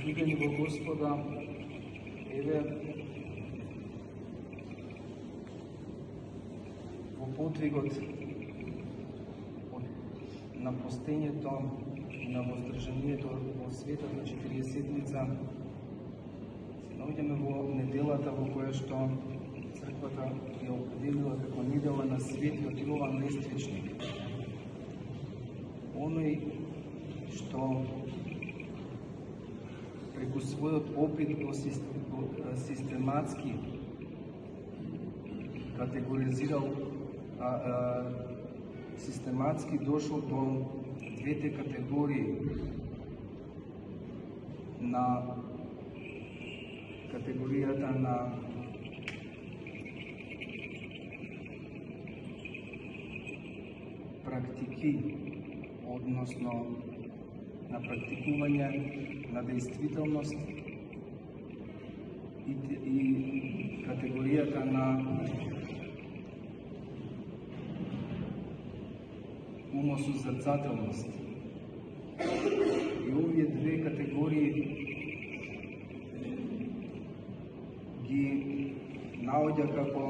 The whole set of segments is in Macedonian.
возлюбени во Господа, еве во подвигот на постењето и на воздржанието во светата 40-ница се наоѓаме во неделата во која што црквата ја определила како недела на Светиот Јован Лествичник. Оној што преку својот опит го систематски категоризирал, систематски дошол до двете категории на категоријата на практики, односно на практикување на действителност и категоријата на умосозрцателност. И овие две категории ги наоѓа како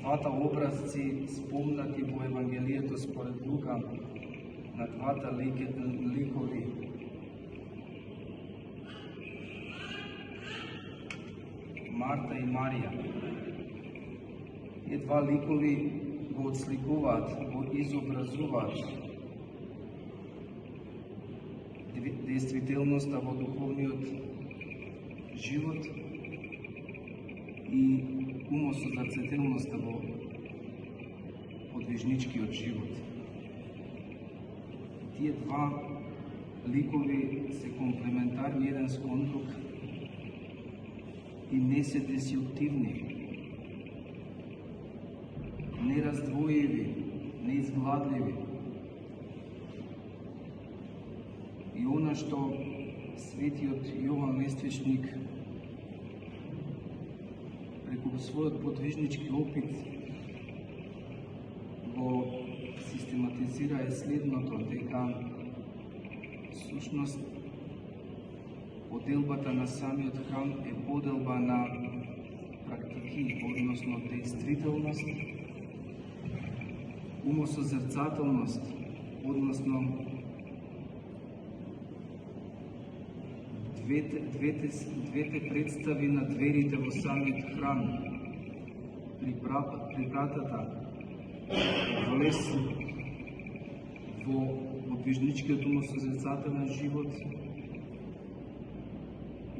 двата образци спомнати во Евангелието според Лука на двата ликови Марта и Марија. И два ликови го отсликуваат, го изобразуваат действителноста во духовниот живот и умосозрцателноста во подвижничкиот живот. Тие два ликови се комплементарни еден со друг и не се десилтивни, нераздвоиви, неизгладливи. И она што Светиот Јован Лествичник преку својот подвижнички опит го систематизира е следното, дека сушност поделбата на самиот храм е поделба на практики, односно действителност, умосозрцателност, односно двете представи на дверите во самиот храм, припратата влез во подвижничкиот умосозрцателен живот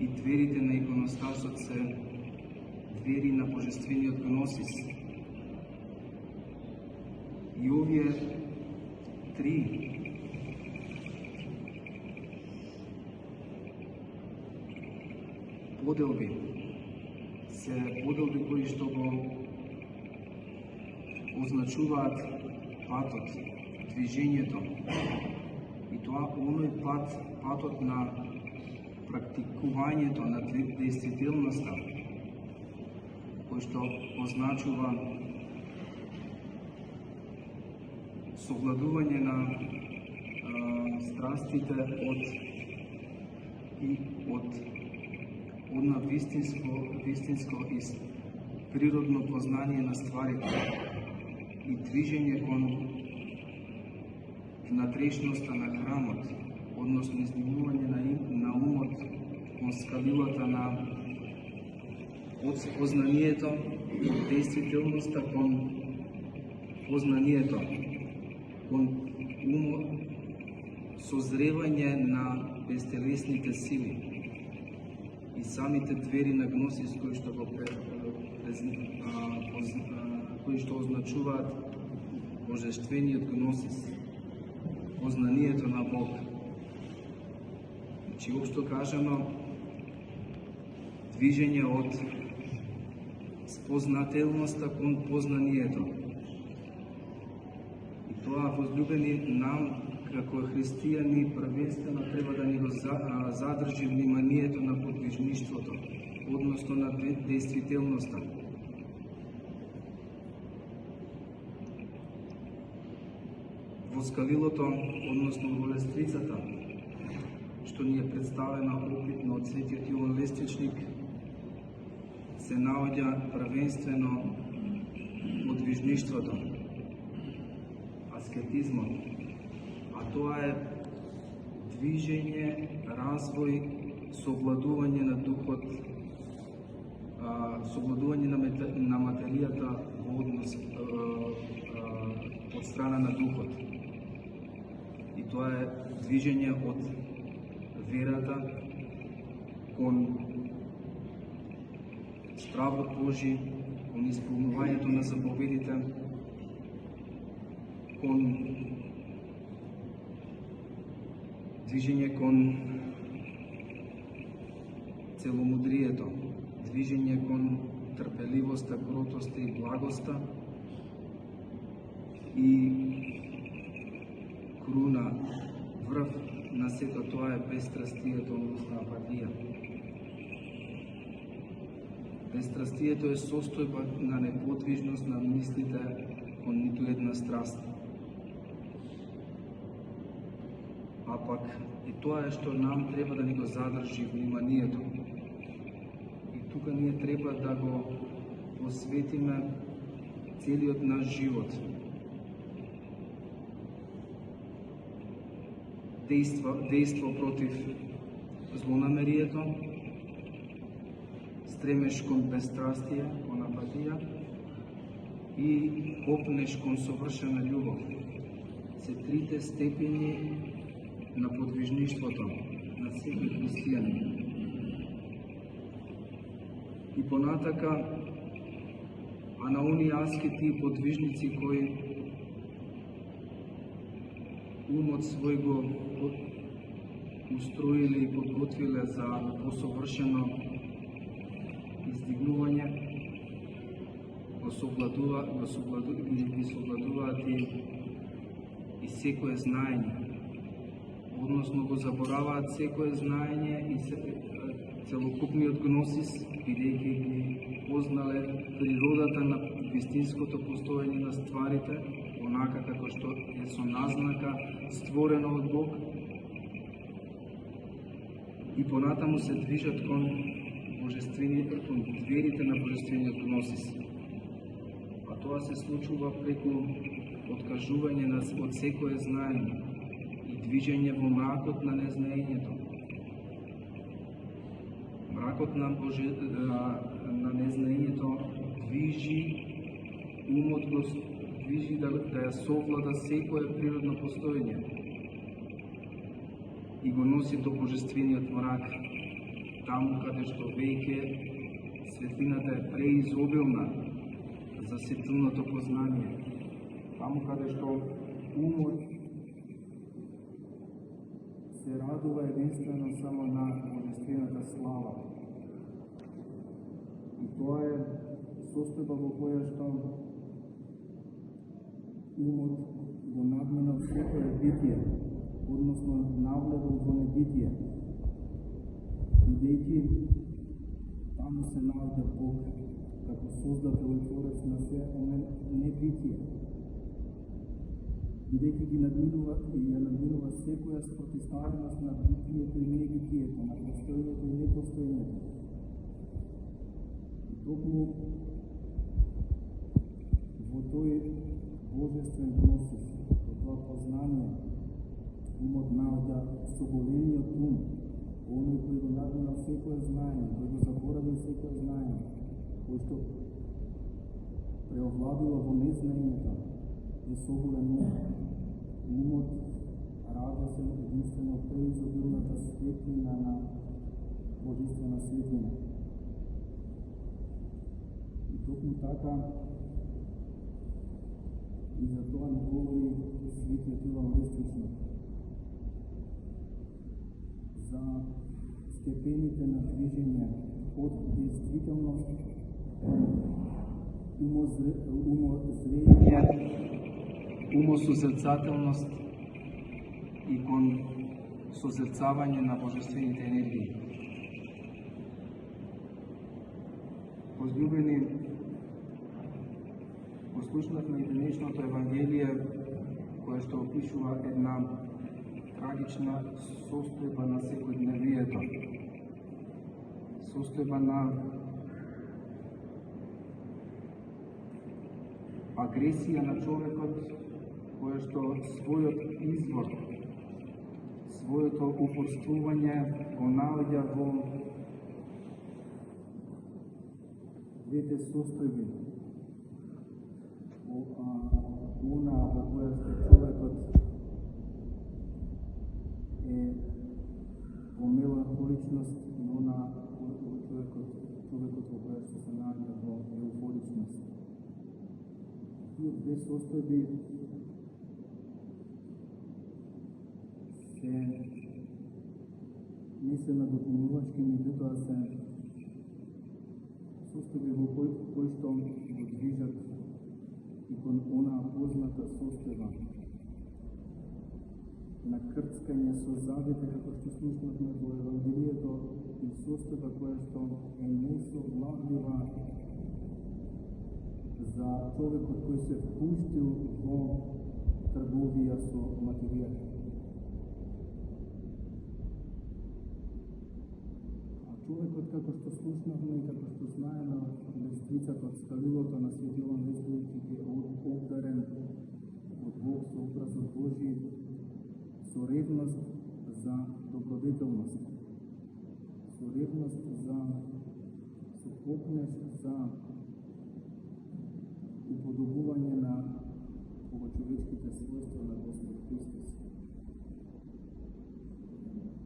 и дверите на иконостасот се двери на божествениот гносис. И овие три поделби се поделби кои што го означуваат патот, движењето. И тоа оној патот на практикувањето на действителноста, кој што означува совладување на страстите од вистинско и природно познание на стварите и движење кон внатрешноста на храмот, односно изнимување на умот кон скалилата на од познанието, од действителноста кон познанието, кон созревање на безтелесните сили и самите двери на гносис кои што кои што означуваат божествениот гносис, познанието на Бог. Значи, општо кажано, движење од спознателноста кон познанието. И тоа, возлюбени, нам како христијани првенствено треба да ни го задржи вниманието на подвижништвото, односно на действителноста. Во скалилото, односно во лестрицата, што ни е представена опитно од Светиот Јован Лествичник, се наоѓа првенствено од движништвото, аскетизмот, а тоа е движење, развој, совладување на духот, совладување на материјата во однос од страна на духот. И тоа е движење од верата кон стравот Божи, кон исполнувањето на заповедите, кон движење кон целомудрието, движење кон трпеливоста, кротоста и благоста и круна, врв на сето тоа е бестрастието, односно апатија. Бестрастието е состојба на неподвижност на мислите кон ниту една страст. А пак и тоа е што нам треба да ни го задржи вниманието. И тука ние треба да го посветиме целиот наш живот. Дејство против злонамерието, стремеш кон бестрастие, кон апатија и копнеш кон совршена љубов. Се трите степени на подвижништвото на секој христијанин. И понатака, а на оние аскети и подвижници кои умот свој го устроиле и подготвиле за посовршено издигнување, го совладуваат и секое знаење, односно го забораваат секое знаење и целокупниот гносис, бидејќи ги познале природата на вистинското постоење на стварите, онака како што е со назнака створено од Бог, и понатаму се движат кон кон дверите на божествениот гносис. А тоа се случува преку откажување од секое знаење и движење во мракот на незнаењето. Мракот на незнаењето движи умот, движи да ја совлада секое природно постоење и го носи до божествениот мрак, таму каде што веќе светлината е преизобилна за сетилното познание, таму каде што умот се радува единствено само на божествената слава. И тоа е состојба во која што умот го надминал секое битие, односно навлегол во небитие, бидејќи таму се наоѓа Бог како создател и творец на се небитие, бидејќи ги надминува и ја надминува секоја спротивставеност на битието и небитието, на постоењето и непостоењето. И токму во тој божествен гносис, во тоа познание, умот наоѓа соголениот ум, оној кој го надмина секое знаење, кој го заборави секое знаење, кој што преовладува во незнаењето, е соголен ум. Умот радва се единствено преизобилната светлина на божествена светлина. И токму така, и за тоа ни говори Светиот Јован Лествичник за степените на движење од действителност, умозрение, умосозерцателност и кон созерцавање на божествените енергии. Возлюбени, послушнавме и денешното Евангелие, кое што опишува една трагична трагична состојба на секојдневието, состојба на агресија на човекот, која што својот извор, своето упорствување го наоѓа во двете состојби. Она во која што човекот е во меланхоличност и она човекот во која што се наоѓа во еуфоричност. Тие две состојби не се надопълнувачки, меѓутоа се состојби во кои што го движат и кон онаа позната состојба на крцкање со завите, како што слушнавме во Евангелието, и состојба која што е несовладлива за човекот кој се впуштил во трговија со материјата. Човекот, како што слушнавме и како што знаеме од лествицата, од ставилото на Свети Јован Лествовик, е обдарен од Бог со образот Божи, со ревност за добродетелност, со ревност за се покнеш за уподобување на богочовечките својства на Господ Христос.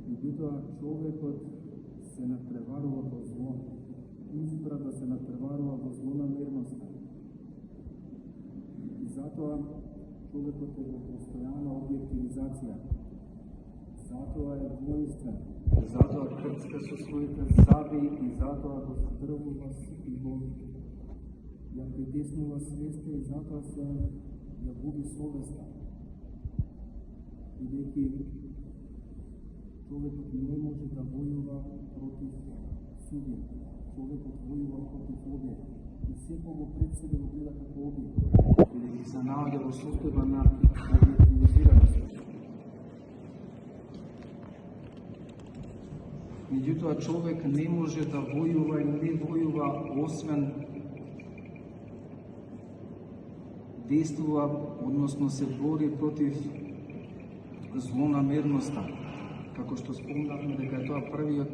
Меѓутоа, човекот се надпреварува во зло, избра да се надпреварува во злонамерност. И затоа човекот е во постојана објективизација. Затоа е воинствен, затоа крцка со своите заби и затоа го задрвува и го ја притеснува свеста и затоа се ја губи совеста. Бидејќи човекот не може да војува против субјект. Човекот војува против објект. И секого пред себе го гледа како објект. Бидејќи се наоѓа во состојба на објективизираност. Меѓутоа, човек не може да војува и не војува освен действува, односно се бори против злонамерноста. Како што спомнавме дека е тоа првиот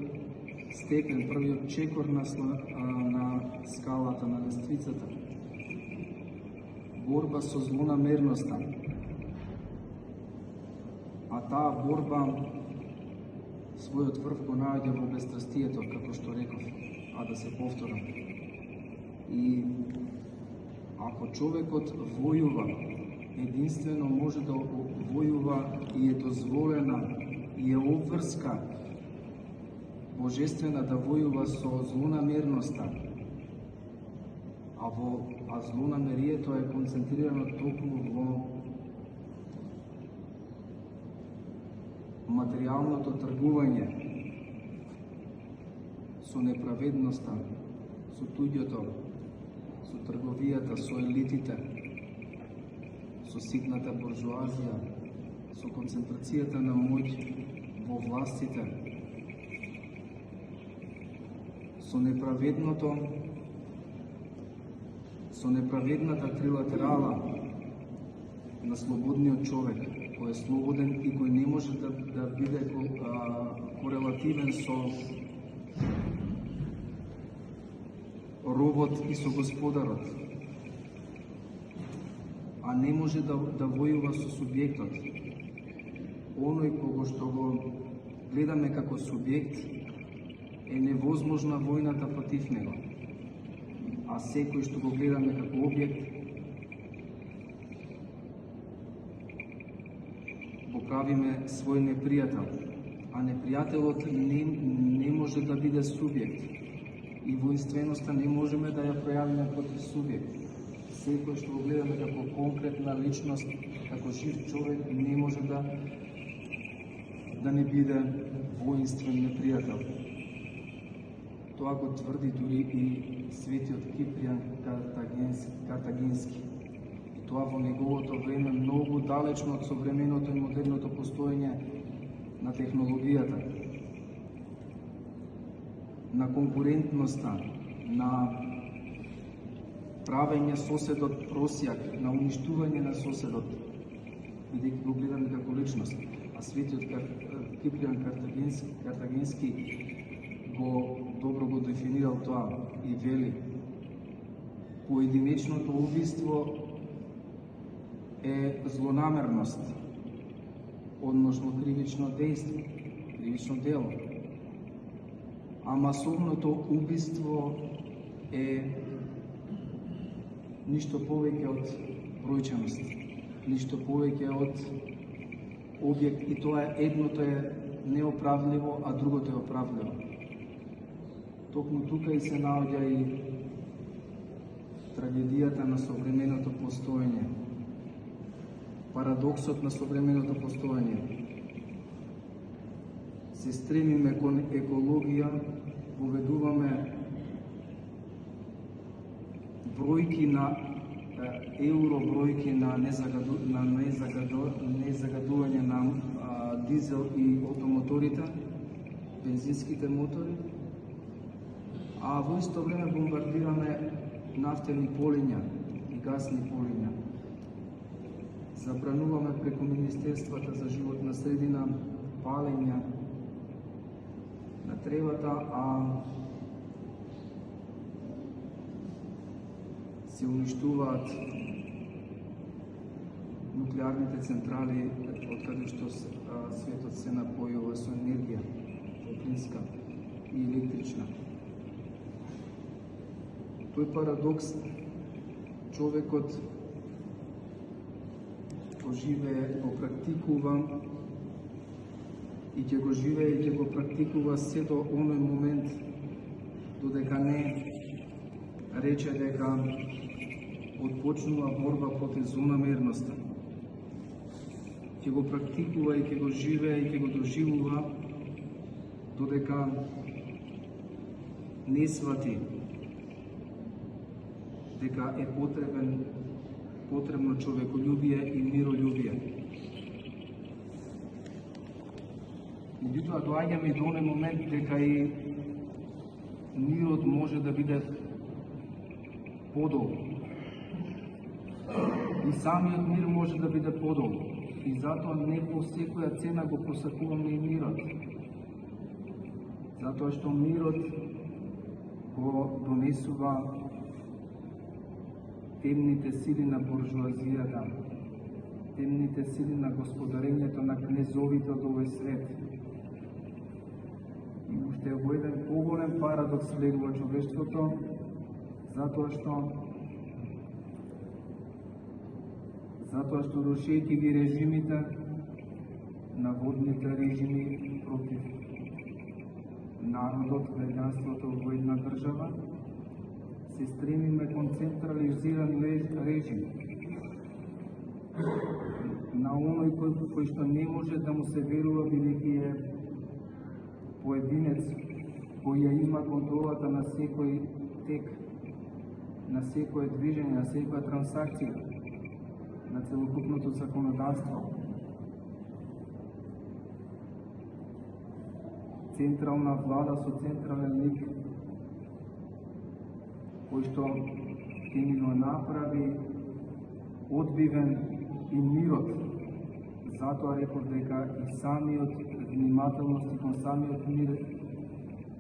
степен, првиот чекор на скалата, на лествицата. Борба со злонамерноста. А таа борба својот врв го наоѓа во бестрастието, како што реков, а да се повторам. И ако човекот војува, единствено може да војува и е дозволена и е обврска божествена да војува со злонамерноста, а злонамерието е концентрирано токму во материјалното тргување со неправедноста, со туѓото, со трговијата, со елитите, со ситната буржуазија, со концентрацијата на моќ во властите, со неправедната трилатерала на слободниот човек, кој е слободен и кој не може да биде корелативен со робот и со господарот, а не може да војува со субјектот. Оној кого што го гледаме како субјект, е невозможна војната против него. А секој што го гледаме како објект, го правиме свој непријател. А непријателот не може да биде субјект. И воинственоста не можеме да ја пројавиме против субјект. Секој што го гледаме како конкретна личност, како жив човек, не може да не биде воинствен непријател. Тоа го тврди дури и светиот Кипријан Картагински. И тоа во неговото време, многу далечно од современото и модерното постоење на технологијата, на конкурентноста, на правење соседот просјак, на уништување на соседот, бидејќи го гледаме како личност. А светиот Кипријан Картагенски добро го дефинирал тоа и вели: поединечното убиство е злонамерност, односно кривично дејство, кривично дело. А масовното убиство е ништо повеќе од бројчаност, ништо повеќе од објект, и тоа едното е неоправливо, а другото е оправливо. Токму тука и се наоѓа и трагедијата на современото постоење, парадоксот на современото постоење. Се стремиме кон екологија, поведуваме бројки на евро, бројки на незагадување на дизел и автомоторите, бензинските мотори, а во исто време бомбардираме нафтени полиња и гасни полиња. Забрануваме преку Министерствата за животна средина палење на тревата, а се уништуваат нуклеарните централи, откаде што светот се напојува со енергија, топлинска и електрична. Тој парадокс човекот го живее, го практикува и ќе го живее и ќе го практикува се до оној момент додека не рече дека отпочнува борба против злонамерноста. Ќе го практикува и ќе го живее и ќе го доживува додека не свати дека е потребно човеколюбие и миролюбие. Меѓутоа доаѓаме до оној момент дека и мирот може да биде подолг. И самиот мир може да биде подолг. И затоа не по секоја цена го посакуваме и мирот. Затоа што мирот го донесува темните сили на буржуазијата, темните сили на господарењето на кнезовите од овој свет. И уште во еден поголем парадокс влегува човештвото, затоа што рушејќи ги режимите, наводните режими против народот, граѓанството во една држава, се стремиме кон централизиран режим на оној кој што не може да му се верува, бидејќи е поединец кој ја има контролата на секој тек, на секое движење, на секоја трансакција, на целокупното законодавство. Централна влада со централен лик кој што ќе ни го направи одбивен и мирот. Затоа реков дека и самиот внимателност и кон самиот мир,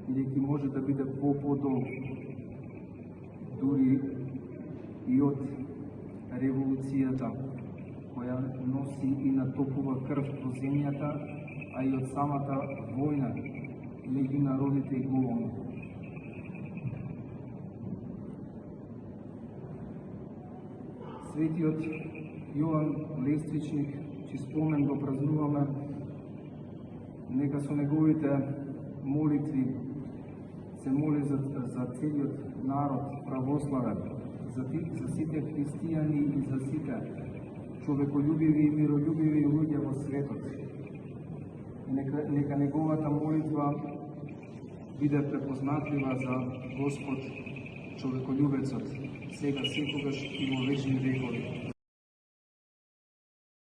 бидејќи може да биде по-подолг дури и од револуцијата, која носи и натопува крв по земјата, а и од самата војна меѓу народите и глобално. Светиот Јован Лествичник, чиј спомен го празнуваме, нека со неговите молитви се моли за целиот народ православен, за сите христијани и за сите човеколюбиви и миролюбиви луѓе во светот. Нека неговата молитва биде препознатлива за Господ човеколюбецот, сега секогаш и во вечни векови.